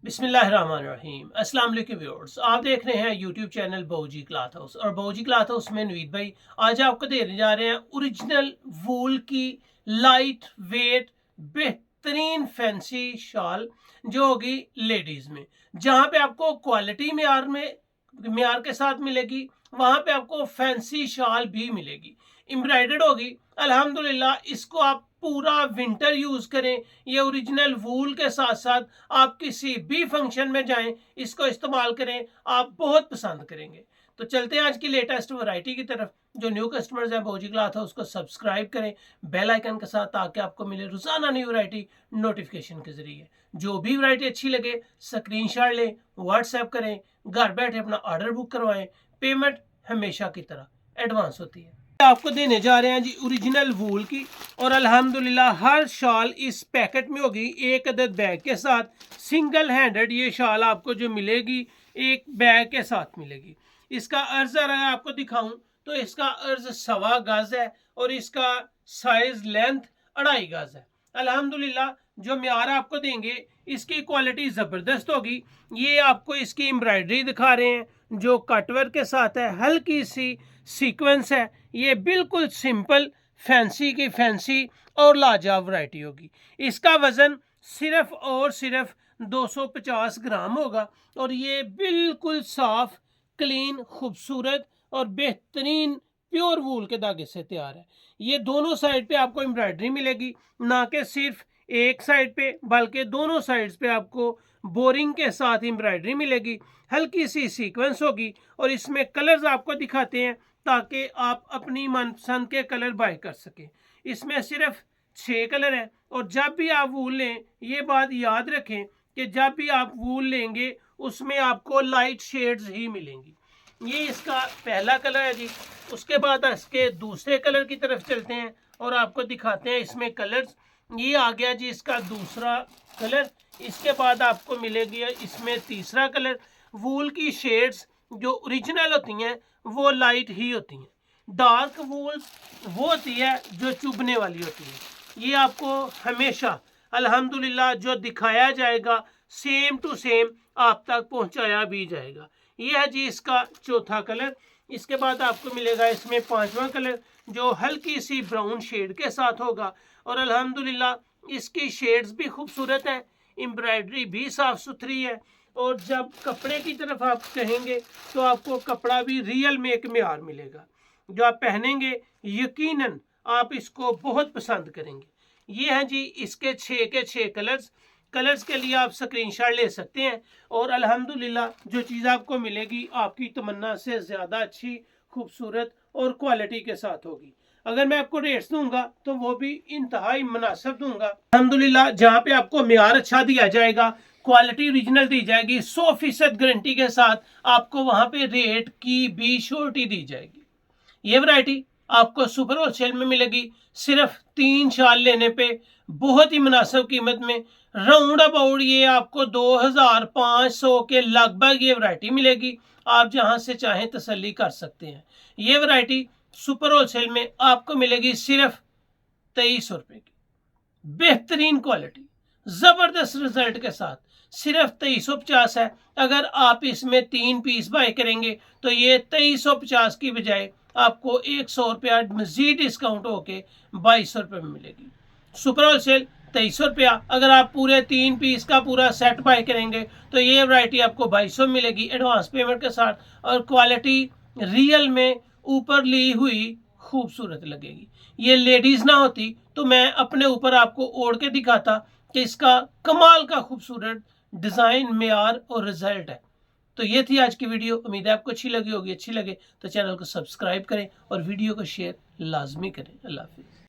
बिस्मिल्लाहिर्रहमानिर्रहीम। अस्सलाम वालेकुम व्यूअर्स, आप देख रहे हैं यूट्यूब चैनल बाऊजी क्लॉथ हाउस और बाऊजी क्लॉथ हाउस में नवीद भाई आज आपको देने जा रहे हैं ओरिजिनल वूल की लाइट वेट बेहतरीन फैंसी शॉल जो होगी लेडीज में, जहां पे आपको क्वालिटी मेयार के साथ मिलेगी, वहां पे आपको फैंसी शॉल भी मिलेगी, एम्ब्रॉयडर्ड होगी। अल्हम्दुलिल्लाह इसको आप पूरा विंटर यूज करें, ये ओरिजिनल वूल के साथ साथ आप किसी भी फंक्शन में जाएं, इसको इस्तेमाल करें, आप बहुत पसंद करेंगे। तो चलते हैं आज की लेटेस्ट वैरायटी की तरफ। जो न्यू कस्टमर्स हैं बाऊजी क्लॉथ हाउस उसको सब्सक्राइब करें बेल आइकन के साथ, ताकि आपको मिले रोजाना न्यू वैरायटी नोटिफिकेशन के जरिए। जो भी वैरायटी अच्छी लगे स्क्रीनशॉट लें, व्हाट्सएप करें, घर बैठे अपना ऑर्डर बुक करवाएं। पेमेंट हमेशा की तरह एडवांस होती है। आपको देने जा रहे हैं जी ओरिजिनल वूल की, और अल्हम्दुलिल्लाह हर शॉल इस पैकेट में होगी एक अदद बैग के साथ। सिंगल हैंडेड ये शॉल आपको जो मिलेगी एक बैग के साथ मिलेगी। इसका अर्ज अगर आपको दिखाऊं तो इसका अर्ज 1.25 गज है और इसका साइज लेंथ 2.5 गज है। अल्हम्दुलिल्लाह जो म्यार आपको देंगे इसकी क्वालिटी ज़बरदस्त होगी। ये आपको इसकी एम्ब्रॉयडरी दिखा रहे हैं जो कटवर्क के साथ है, हल्की सी सीक्वेंस है। ये बिल्कुल सिंपल फैंसी की फैंसी और लाजवाब वैरायटी होगी। इसका वजन सिर्फ और सिर्फ 250 ग्राम होगा और ये बिल्कुल साफ, क्लीन, खूबसूरत और बेहतरीन प्योर वूल के धागे से तैयार है। ये दोनों साइड पे आपको एम्ब्रॉयडरी मिलेगी, ना कि सिर्फ एक साइड पे बल्कि दोनों साइड्स पे आपको बोरिंग के साथ एम्ब्रॉयडरी मिलेगी। हल्की सी सीक्वेंस होगी और इसमें कलर्स आपको दिखाते हैं ताकि आप अपनी मनपसंद के कलर बाय कर सकें। इसमें सिर्फ 6 कलर हैं और जब भी आप वूल लें ये बात याद रखें कि जब भी आप वूल लेंगे उसमें आपको लाइट शेड्स ही मिलेंगी। ये इसका पहला कलर है जी। उसके बाद इसके दूसरे कलर की तरफ चलते हैं और आपको दिखाते हैं इसमें कलर्स। ये आ गया जी इसका दूसरा कलर। इसके बाद आपको मिलेगी इसमें तीसरा कलर। वूल की शेड्स जो ओरिजिनल होती हैं वो लाइट ही होती हैं। डार्क वूल वो होती है जो चुभने वाली होती है। ये आपको हमेशा अल्हम्दुलिल्लाह जो दिखाया जाएगा सेम टू सेम आप तक पहुंचाया भी जाएगा। ये है जी इसका चौथा कलर। इसके बाद आपको मिलेगा इसमें 5वां कलर जो हल्की सी ब्राउन शेड के साथ होगा और अल्हम्दुलिल्लाह इसकी शेड्स भी खूबसूरत है, एम्ब्रॉयडरी भी साफ सुथरी है। और जब कपड़े की तरफ आप कहेंगे तो आपको कपड़ा भी रियल में एक म्यार मिलेगा। जो आप पहनेंगे यकीनन आप इसको बहुत पसंद करेंगे। ये हैं जी इसके 6 के 6 कलर्स के लिए आप स्क्रीनशॉट ले सकते हैं। और अल्हम्दुलिल्लाह जो चीज़ आपको मिलेगी आपकी तमन्ना से ज़्यादा अच्छी, खूबसूरत और क्वालिटी के साथ होगी। अगर मैं आपको रेट्स दूंगा तो वो भी इंतहाई मुनासिब दूंगा। अल्हम्दुलिल्लाह जहाँ पे आपको म्यार अच्छा दिया जाएगा, क्वालिटी ओरिजिनल दी जाएगी, 100% गारंटी के साथ, आपको वहाँ पे रेट की भी श्योरिटी दी जाएगी। ये वैरायटी आपको सुपर होलसेल में मिलेगी सिर्फ 3 शाल लेने पे बहुत ही मुनासिब कीमत में। राउंड अबाउट ये आपको 2500 के लगभग ये वैरायटी मिलेगी। आप जहां से चाहें तसल्ली कर सकते हैं। ये वैरायटी सुपर होलसेल में आपको मिलेगी सिर्फ 2300 रुपए की, बेहतरीन क्वालिटी, जबरदस्त रिजल्ट के साथ सिर्फ 2350 है। अगर आप इसमें 3 पीस बाय करेंगे तो ये 2350 की बजाय आपको 100 रुपया मजीद डिस्काउंट होके 2200 रुपये में मिलेगी। सुपर होलसेल 2300 रुपया। अगर आप पूरे 3 पीस का पूरा सेट बाय करेंगे तो ये वैरायटी आपको 2200 मिलेगी एडवांस पेमेंट के साथ, और क्वालिटी रियल में ऊपर ली हुई खूबसूरत लगेगी। ये लेडीज ना होती तो मैं अपने ऊपर आपको ओढ़ के दिखाता कि इसका कमाल का खूबसूरत डिजाइन, म्यार और रिजल्ट है। तो ये थी आज की वीडियो। उम्मीद है आपको अच्छी लगी होगी। अच्छी लगे तो चैनल को सब्सक्राइब करें और वीडियो को शेयर लाजमी करें। अल्लाह हाफिज़।